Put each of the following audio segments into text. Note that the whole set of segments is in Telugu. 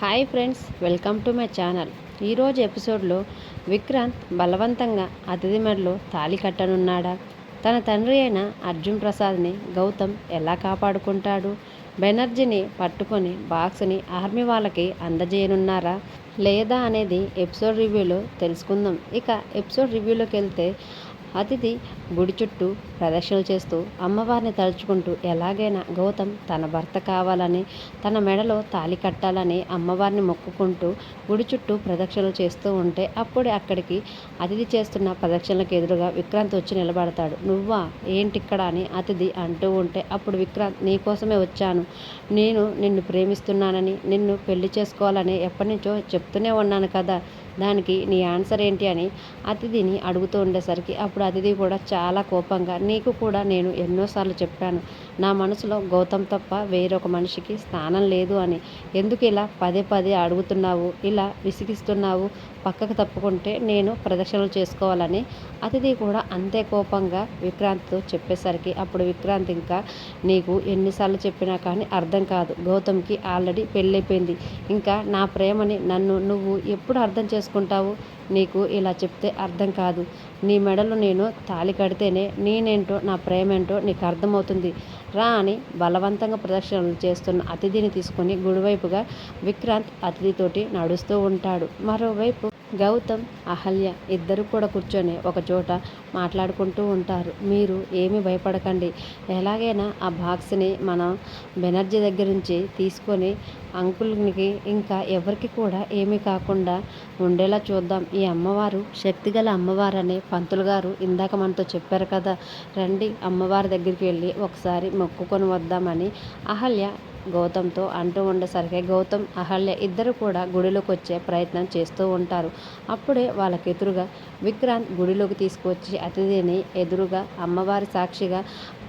Hi friends, welcome to my channel. ఈరోజు ఎపిసోడ్లో విక్రాంత్ బలవంతంగా అతిథి మెడలో తాళి కట్టనున్నాడా? తన తండ్రి అయిన అర్జున్ ప్రసాద్ని గౌతమ్ ఎలా కాపాడుకుంటాడు? బెనర్జీని పట్టుకొని బాక్స్ని ఆర్మీ వాళ్ళకి అందజేయనున్నారా లేదా అనేది ఎపిసోడ్ రివ్యూలో తెలుసుకుందాం. ఇక ఎపిసోడ్ రివ్యూలోకి వెళ్తే అతిథి గుడి చుట్టూ ప్రదక్షిణలు చేస్తూ అమ్మవారిని తలుచుకుంటూ ఎలాగైనా గౌతమ్ తన భర్త కావాలని, తన మెడలో తాళి కట్టాలని అమ్మవారిని మొక్కుకుంటూ గుడి చుట్టూ ప్రదక్షిణలు చేస్తూ ఉంటే అప్పుడే అక్కడికి అతిథి చేస్తున్న ప్రదక్షిణలకు ఎదురుగా విక్రాంత్ వచ్చి నిలబడతాడు. నువ్వా ఏంటిక్కడ అని అతిథి అంటూ ఉంటే అప్పుడు విక్రాంత్, నీకోసమే వచ్చాను, నేను నిన్ను ప్రేమిస్తున్నానని, నిన్ను పెళ్లి చేసుకోవాలని ఎప్పటి నుంచో చెప్తూనే ఉన్నాను కదా, దానికి నీ ఆన్సర్ ఏంటి అని అతిథిని అడుగుతూ ఉండేసరికి అప్పుడు అతిథి కూడా చాలా కోపంగా, నీకు కూడా నేను ఎన్నోసార్లు చెప్పాను, నా మనసులో గౌతమ్ తప్ప వేరొక మనిషికి స్థానం లేదు అని, ఎందుకు ఇలా పదే పదే అడుగుతున్నావు, ఇలా విసిగిస్తున్నావు, పక్కకు తప్పుకుంటే నేను ప్రదక్షిణలు చేసుకోవాలని అతిథి కూడా అంతే కోపంగా విక్రాంత్తో చెప్పేసరికి అప్పుడు విక్రాంత్, ఇంకా నీకు ఎన్నిసార్లు చెప్పినా కానీ అర్థం కాదు, గౌతమ్కి ఆల్రెడీ పెళ్ళైపోయింది, ఇంకా నా ప్రేమని నన్ను నువ్వు ఎప్పుడు అర్థం చేసుకుంటావు, నీకు ఇలా చెప్తే అర్థం కాదు, నీ మెడలో నేను తాళి కడితేనే నేనేంటో నా ప్రేమేంటో నీకు అర్థమవుతుంది రా అని బలవంతంగా ప్రదక్షిణలు చేస్తున్న అతిథిని తీసుకొని గుడివైపుగా విక్రాంత్ అతిథితోటి నడుస్తూ ఉంటాడు. మరోవైపు గౌతమ్, అహల్య ఇద్దరు కూడా కూర్చొని ఒక చోట మాట్లాడుకుంటూ ఉంటారు. మీరు ఏమీ భయపడకండి, ఎలాగైనా ఆ బాక్స్ని మనం బెనర్జీ దగ్గర నుంచి తీసుకొని అంకుల్కి ఇంకా ఎవరికి కూడా ఏమీ కాకుండా ఉండేలా చూద్దాం. ఈ అమ్మవారు శక్తిగల అమ్మవారని పంతులు గారు ఇందాక మనతో చెప్పారు కదా, రండి అమ్మవారి దగ్గరికి వెళ్ళి ఒకసారి మొక్కుకొని వద్దామని అహల్య గౌతమ్తో అంటూ ఉండేసరికి గౌతమ్, అహల్య ఇద్దరు కూడా గుడిలోకి వచ్చే ప్రయత్నం చేస్తూ ఉంటారు. అప్పుడే వాళ్ళకి ఎదురుగా విక్రాంత్ గుడిలోకి తీసుకువచ్చి అతిథిని ఎదురుగా అమ్మవారి సాక్షిగా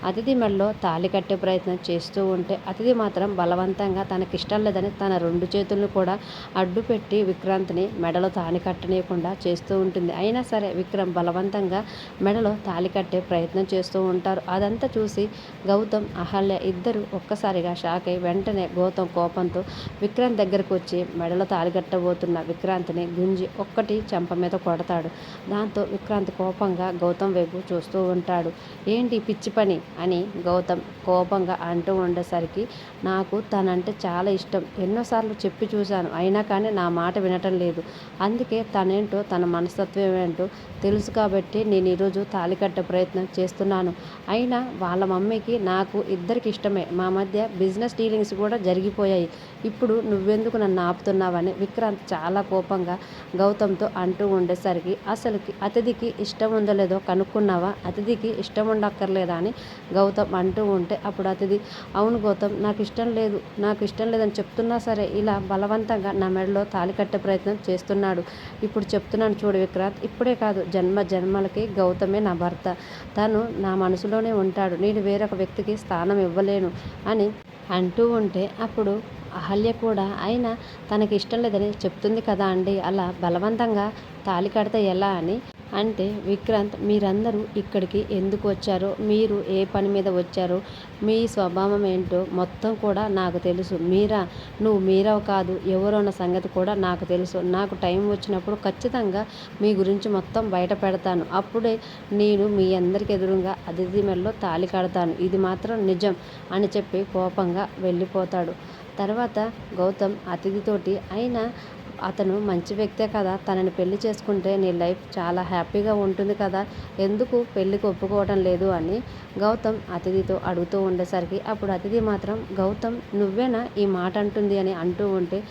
అతిథి మెడలో తాళి కట్టే ప్రయత్నం చేస్తూ ఉంటే అతిథి మాత్రం బలవంతంగా తనకిష్టం లేదని తన రెండు చేతులను కూడా అడ్డుపెట్టి విక్రాంత్ని మెడలో తాళి కట్టనీయకుండా చేస్తూ ఉంటుంది. అయినా సరే విక్రమ్ బలవంతంగా మెడలో తాళి కట్టే ప్రయత్నం చేస్తూ ఉంటారు. అదంతా చూసి గౌతమ్, అహల్య ఇద్దరు ఒక్కసారిగా షాక్ అయి వెంటనే గౌతమ్ కోపంతో విక్రాంత్ దగ్గరకు వచ్చి మెడలో తాళి కట్టబోతున్న విక్రాంత్ని గుంజి ఒక్కటి చెంప మీద కొడతాడు. దాంతో విక్రాంత్ కోపంగా గౌతమ్ వైపు చూస్తూ ఉంటాడు. ఏంటి పిచ్చి పని అని గౌతమ్ కోపంగా అంటూ ఉండేసరికి, నాకు తనంటే చాలా ఇష్టం, ఎన్నోసార్లు చెప్పి చూశాను, అయినా కానీ నా మాట వినటం లేదు, అందుకే తనేంటో తన మనస్తత్వం ఏంటో తెలుసు కాబట్టి నేను ఈరోజు తాళి కట్టే ప్రయత్నం చేస్తున్నాను. అయినా వాళ్ళ మమ్మీకి నాకు ఇద్దరికి ఇష్టమే, మా మధ్య బిజినెస్ డీలింగ్స్ కూడా జరిగిపోయాయి, ఇప్పుడు నువ్వెందుకు నన్ను ఆపుతున్నావని విక్రాంత్ చాలా కోపంగా గౌతమ్తో అంటూ ఉండేసరికి, అసలుకి అతిథికి ఇష్టం ఉందో లేదో కనుక్కున్నావా, అతిథికి ఇష్టం ఉండక్కర్లేదా అని గౌతమ్ అంటూ ఉంటే అప్పుడు అతిథి, అవును గౌతమ్, నాకు ఇష్టం లేదని చెప్తున్నా సరే ఇలా బలవంతంగా నా మెడలో తాళి కట్టే ప్రయత్నం చేస్తున్నాడు, ఇప్పుడు చెప్తున్నాను చూడు విక్రాంత్, ఇప్పుడే కాదు జన్మ జన్మలకి గౌతమే నా భర్త, తను నా మనసులోనే ఉంటాడు, నేను వేరొక వ్యక్తికి స్థానం ఇవ్వలేను అని అంటూ ఉంటే అప్పుడు అహల్య కూడా, అయినా తనకి ఇష్టం లేదని చెప్తుంది కదా అండి, అలా బలవంతంగా తాళి కడితే ఎలా అని అంటే, విక్రాంత్ మీరందరూ ఇక్కడికి ఎందుకు వచ్చారో, మీరు ఏ పని మీద వచ్చారో, మీ స్వభావం ఏంటో మొత్తం కూడా నాకు తెలుసు, నువ్వు మీరా కాదు, ఎవరో అన్న సంగతి కూడా నాకు తెలుసు, నాకు టైం వచ్చినప్పుడు ఖచ్చితంగా మీ గురించి మొత్తం బయట పెడతాను, అప్పుడే నేను మీ అందరికి ఎదురుగా అతిథి మెడలో తాళి కడతాను, ఇది మాత్రం నిజం అని చెప్పి కోపంగా వెళ్ళిపోతాడు. తర్వాత గౌతమ్ అతిథితోటి, అయినా అతను మంచి వ్యక్తే కదా, తనని పెళ్లి చేసుకుంటే నీ లైఫ్ చాలా హ్యాపీగా ఉంటుంది కదా, ఎందుకు పెళ్ళికి ఒప్పుకోవడం లేదు అని గౌతమ్ అతిథితో అడుగుతూ ఉండేసరికి అప్పుడు అతిథి మాత్రం, గౌతమ్ నువ్వేనా ఈ మాట అంటుంది అని అంటూ ఉంటే,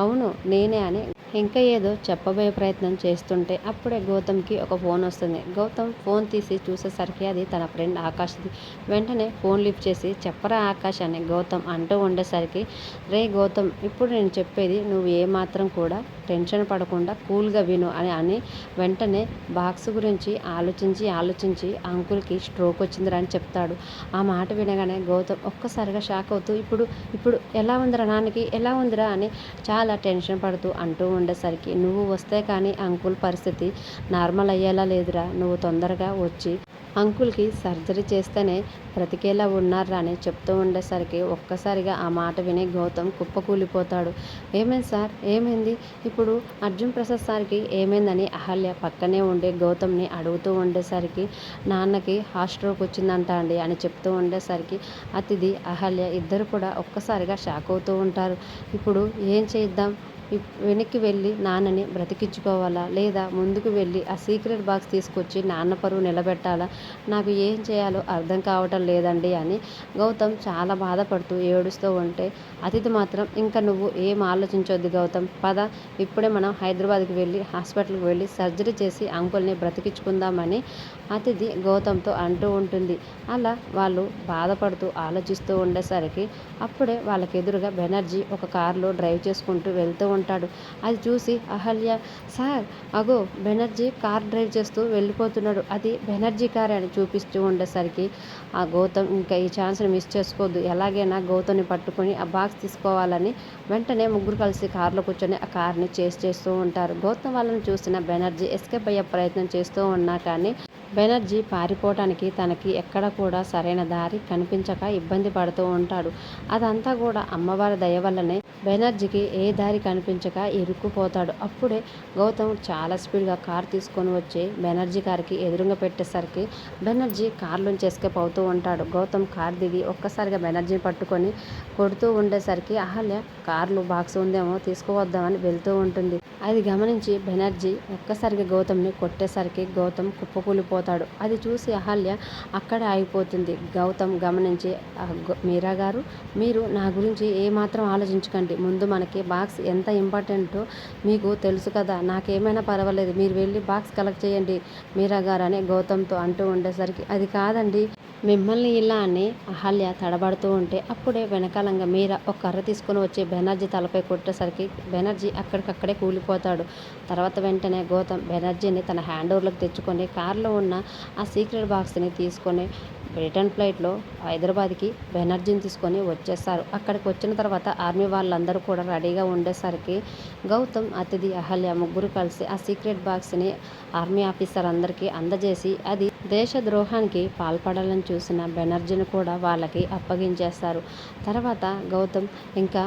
అవును నేనే అని ఇంకా ఏదో చెప్పబోయే ప్రయత్నం చేస్తుంటే అప్పుడే గౌతమ్కి ఒక ఫోన్ వస్తుంది. గౌతమ్ ఫోన్ తీసి చూసేసరికి అది తన ఫ్రెండ్ ఆకాష్ది. వెంటనే ఫోన్ లిఫ్ట్ చేసి, చెప్పరా ఆకాష్ అని గౌతమ్ అంటూ ఉండేసరికి, రే గౌతమ్, ఇప్పుడు నేను చెప్పేది నువ్వు ఏమాత్రం కూడా టెన్షన్ పడకుండా కూల్గా విను అని వెంటనే బాక్స్ గురించి ఆలోచించి అంకుల్కి స్ట్రోక్ వచ్చిందిరా అని చెప్తాడు. ఆ మాట వినగానే గౌతమ్ ఒక్కసారిగా షాక్ అవుతూ ఇప్పుడు ఎలా ఉందిరా, నాన్నకి ఎలా ఉందిరా అని చాలా టెన్షన్ పడుతూ అంటూ ఉండేసరికి, నువ్వు వస్తే కానీ అంకుల్ పరిస్థితి నార్మల్ అయ్యేలా లేదురా, నువ్వు తొందరగా వచ్చి అంకుల్కి సర్జరీ చేస్తేనే బ్రతికేలా ఉన్నారా అని చెప్తూ ఉండేసరికి ఒక్కసారిగా ఆ మాట విని గౌతమ్ కుప్పకూలిపోతాడు. ఏమైంది సార్, ఏమైంది, ఇప్పుడు అర్జున్ ప్రసాద్ సార్కి ఏమైందని అహల్య పక్కనే ఉండి గౌతమ్ని అడుగుతూ ఉండేసరికి, నాన్నకి హార్ట్ స్ట్రోక్ వచ్చిందంట అండి అని చెప్తూ ఉండేసరికి అతిథి అహల్య ఇద్దరు కూడా ఒక్కసారిగా షాక్ అవుతూ ఉంటారు. ఇప్పుడు ఏం చేద్దాం, వెనక్కి వెళ్ళి నాన్నని బ్రతికించుకోవాలా, లేదా ముందుకు వెళ్ళి ఆ సీక్రెట్ బాక్స్ తీసుకొచ్చి నాన్న పరువు నిలబెట్టాలా, నాకు ఏం చేయాలో అర్థం కావటం లేదండి అని గౌతమ్ చాలా బాధపడుతూ ఏడుస్తూ ఉంటే, అతిథి మాత్రం ఇంకా నువ్వు ఏం ఆలోచించొద్దు గౌతమ్, పద ఇప్పుడే మనం హైదరాబాద్కి వెళ్ళి హాస్పిటల్కి వెళ్ళి సర్జరీ చేసి అంకుల్ని బ్రతికించుకుందామని అతిథి గౌతమ్తో అంటూ ఉంటుంది. అలా వాళ్ళు బాధపడుతూ ఆలోచిస్తూ ఉండేసరికి అప్పుడే వాళ్ళకి ఎదురుగా బెనర్జీ ఒక కారులో డ్రైవ్ చేసుకుంటూ వెళ్తూ ఉంటాడు. అది చూసి అహల్య, సార్ అగో బెనర్జీ కార్ డ్రైవ్ చేస్తూ వెళ్ళిపోతున్నాడు, అది బెనర్జీ కారే అని చూపిస్తూ ఉండేసరికి ఆ గౌతమ్ ఇంకా ఈ ఛాన్స్ని మిస్ చేసుకోవద్దు, ఎలాగైనా గౌతమ్ని పట్టుకొని ఆ బాక్స్ తీసుకోవాలని వెంటనే ముగ్గురు కలిసి కారులో కూర్చొని ఆ కార్ని చేస్తూ ఉంటారు. గౌతమ్ వాళ్ళని చూసిన బెనర్జీ ఎస్కేప్ అయ్యే ప్రయత్నం చేస్తూ ఉన్నా కానీ బెనర్జీ పారిపోవటానికి తనకి ఎక్కడ కూడా సరైన దారి కనిపించక ఇబ్బంది పడుతూ ఉంటాడు. అదంతా కూడా అమ్మవారి దయ వల్లనే బెనర్జీకి ఏ దారి కనిపించక ఇరుక్కుపోతాడు. అప్పుడే గౌతమ్ చాలా స్పీడ్గా కార్ తీసుకొని వచ్చి బెనర్జీ కార్కి ఎదురుగా పెట్టేసరికి బెనర్జీ కార్లోంచి ఎస్కేప్ అవుతూ ఉంటాడు. గౌతమ్ కార్ దిగి ఒక్కసారిగా బెనర్జీని పట్టుకొని కొడుతూ ఉండేసరికి అహల్య కార్లో బాక్స్ ఉందేమో తీసుకువద్దామని వెళ్తూ ఉంటుంది. అది గమనించి బెనర్జీ ఒక్కసారిగా గౌతమ్ని కొట్టేసరికి గౌతమ్ కుప్పకూలిపోతాడు. అది చూసి అహల్య అక్కడే ఆగిపోతుంది. గౌతమ్ గమనించి, మీరా గారు, మీరు నా గురించి ఏమాత్రం ఆలోచించకండి, ముందు మనకి బాక్స్ ఎంత ఇంపార్టెంటో మీకు తెలుసు కదా, నాకేమైనా పర్వాలేదు, మీరు వెళ్ళి బాక్స్ కలెక్ట్ చేయండి మీరా గారు అని గౌతమ్తో అంటూ ఉండేసరికి, అది కాదండి, మిమ్మల్ని ఇలా అని అహల్య తడబడుతూ ఉంటే అప్పుడే వెనకాలంగా మీరా ఒక కర్ర తీసుకొని వచ్చి బెనర్జీ తలపై కొట్టేసరికి బెనర్జీ అక్కడికక్కడే కూలిపోతాడు. తర్వాత వెంటనే గౌతమ్ బెనర్జీని తన హ్యాండ్ ఓవర్లోకి తెచ్చుకొని కారులో ఉన్న ఆ సీక్రెట్ బాక్స్ని తీసుకొని రిటర్న్ ఫ్లైట్లో హైదరాబాద్కి బెనర్జీని తీసుకొని వచ్చేస్తారు. అక్కడికి వచ్చిన తర్వాత ఆర్మీ వాళ్ళందరూ కూడా రెడీగా ఉండేసరికి గౌతమ్, అతిథి, అహల్య ముగ్గురు కలిసి ఆ సీక్రెట్ బాక్స్ని ఆర్మీ ఆఫీసర్ అందరికీ అందజేసి అది దేశద్రోహానికి పాల్పడాలని చూసిన బెనర్జీని కూడా వాళ్ళకి అప్పగించేస్తారు. తర్వాత గౌతమ్ ఇంకా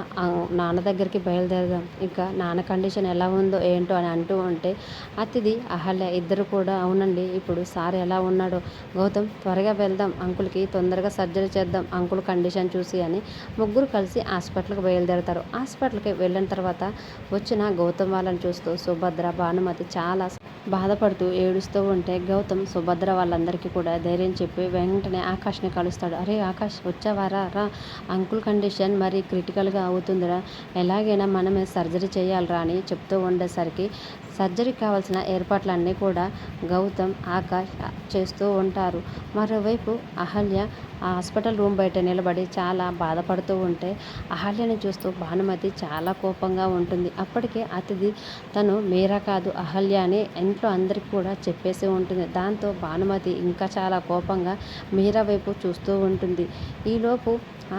నాన్న దగ్గరికి బయలుదేరదాం, ఇంకా నాన్న కండిషన్ ఎలా ఉందో ఏంటో అని అంటూ ఉంటే అతిథి, అహల్య ఇద్దరు కూడా, అవునండి ఇప్పుడు సార్ ఎలా ఉన్నాడో, గౌతమ్ త్వరగా వెళ్దాం, అంకుల్కి తొందరగా సర్జరీ చేద్దాం అంకుల్ కండిషన్ చూసి అని ముగ్గురు కలిసి హాస్పిటల్కి బయలుదేరతారు. హాస్పిటల్కి వెళ్ళిన తర్వాత వచ్చిన గౌతమ్ వాళ్ళని చూస్తూ సుభద్ర, భానుమతి చాలా బాధపడుతూ ఏడుస్తూ ఉంటే గౌతమ్ సుభద్ర వాళ్ళందరికీ కూడా ధైర్యం చెప్పి వెంటనే ఆకాష్ని కలుస్తాడు. అరే ఆకాష్, వచ్చావారా, రా, అంకుల్ కండిషన్ మరి క్రిటికల్గా అవుతుందిరా, ఎలాగైనా మనమే సర్జరీ చేయాలిరా అని చెప్తూ ఉండేసరికి సర్జరీకి కావాల్సిన ఏర్పాట్లన్నీ కూడా గౌతమ్, ఆకాష్ చేస్తూ ఉంటారు. మరోవైపు అహల్య ఆ హాస్పిటల్ రూమ్ బయట నిలబడి చాలా బాధపడుతూ ఉంటే అహల్యని చూస్తూ భానుమతి చాలా కోపంగా ఉంటుంది. అప్పటికే అతిథి తను మీరా కాదు అహల్య అని ఇంట్లో అందరికి కూడా చెప్పేసి ఉంటుంది. దాంతో భానుమతి ఇంకా చాలా కోపంగా మీరా వైపు చూస్తూ ఉంటుంది. ఈలోపు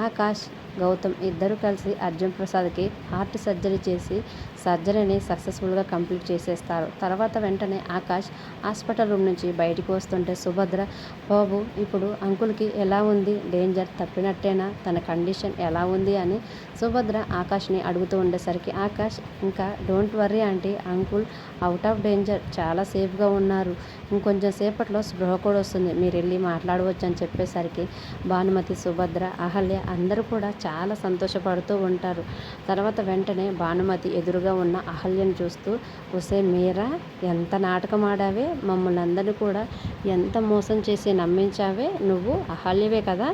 ఆకాష్, గౌతమ్ ఇద్దరు కలిసి అర్జున్ ప్రసాద్కి హార్ట్ సర్జరీ చేసి సర్జరీని సక్సెస్ఫుల్గా కంప్లీట్ చేసేస్తారు. తర్వాత వెంటనే ఆకాష్ హాస్పిటల్ రూమ్ నుంచి బయటికి వస్తుంటే సుభద్ర, బాబు ఇప్పుడు అంకుల్కి ఎలా ఉంది, డేంజర్ తప్పినట్టేనా, తన కండిషన్ ఎలా ఉంది అని సుభద్ర ఆకాష్ని అడుగుతూ ఉండేసరికి ఆకాష్, ఇంకా don't worry aunty, uncle out of danger, చాలా సేఫ్గా ఉన్నారు, ఇంకొంచెం సేపట్లో స్పృహ కూడా వస్తుంది, మీరు వెళ్ళి మాట్లాడవచ్చు అని చెప్పేసరికి భానుమతి, సుభద్ర, అహల్య అందరూ కూడా చాలా సంతోషపడుతూ ఉంటారు. తర్వాత వెంటనే భానుమతి ఎదురుగా ఉన్న అహల్యను చూస్తూ, ఒసే మీరా, ఎంత నాటకం ఆడావే, మమ్మల్ని అందరినీ కూడా ఎంత మోసం చేసి నమ్మించావే, నువ్వు అహల్యవే కదా,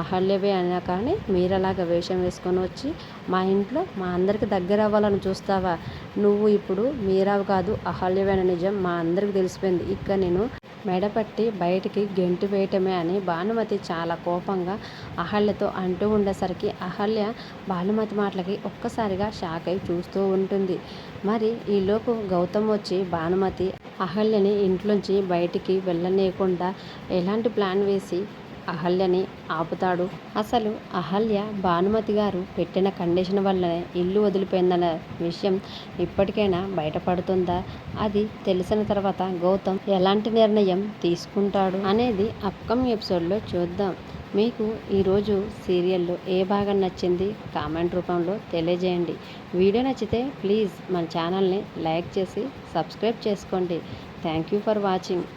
అహల్యవే అయినా కానీ మీరలాగా వేషం వేసుకొని వచ్చి మా ఇంట్లో మా అందరికి దగ్గర అవ్వాలని చూస్తావా, నువ్వు ఇప్పుడు మీరావు కాదు అహల్యవే అనే నిజం మా అందరికి తెలిసిపోయింది, ఇక నేను మెడపట్టి బయటికి గెంటి వేయటమే అని భానుమతి చాలా కోపంగా అహల్యతో అంటూ ఉండేసరికి అహల్య భానుమతి మాటలకి ఒక్కసారిగా షాక్ అయి చూస్తూ ఉంటుంది. మరి ఈలోపు గౌతమ్ వచ్చి భానుమతి అహల్యని ఇంట్లోంచి బయటికి వెళ్ళనీయకుండా ఎలాంటి ప్లాన్ వేసి అహల్యని ఆపుతాడు. అసలు అహల్య భానుమతి గారు పెట్టిన కండిషన్ వల్లనే ఇల్లు వదిలిపోయిందన్న విషయం ఇప్పటికైనా బయటపడుతుందా? అది తెలిసిన తర్వాత గౌతమ్ ఎలాంటి నిర్ణయం తీసుకుంటాడు అనేది అప్కమింగ్ ఎపిసోడ్లో చూద్దాం. మీకు ఈరోజు సీరియల్లో ఏ భాగం నచ్చింది కామెంట్ రూపంలో తెలియజేయండి. వీడియో నచ్చితే ప్లీజ్ మన ఛానల్ని లైక్ చేసి సబ్స్క్రైబ్ చేసుకోండి. Thank you for watching.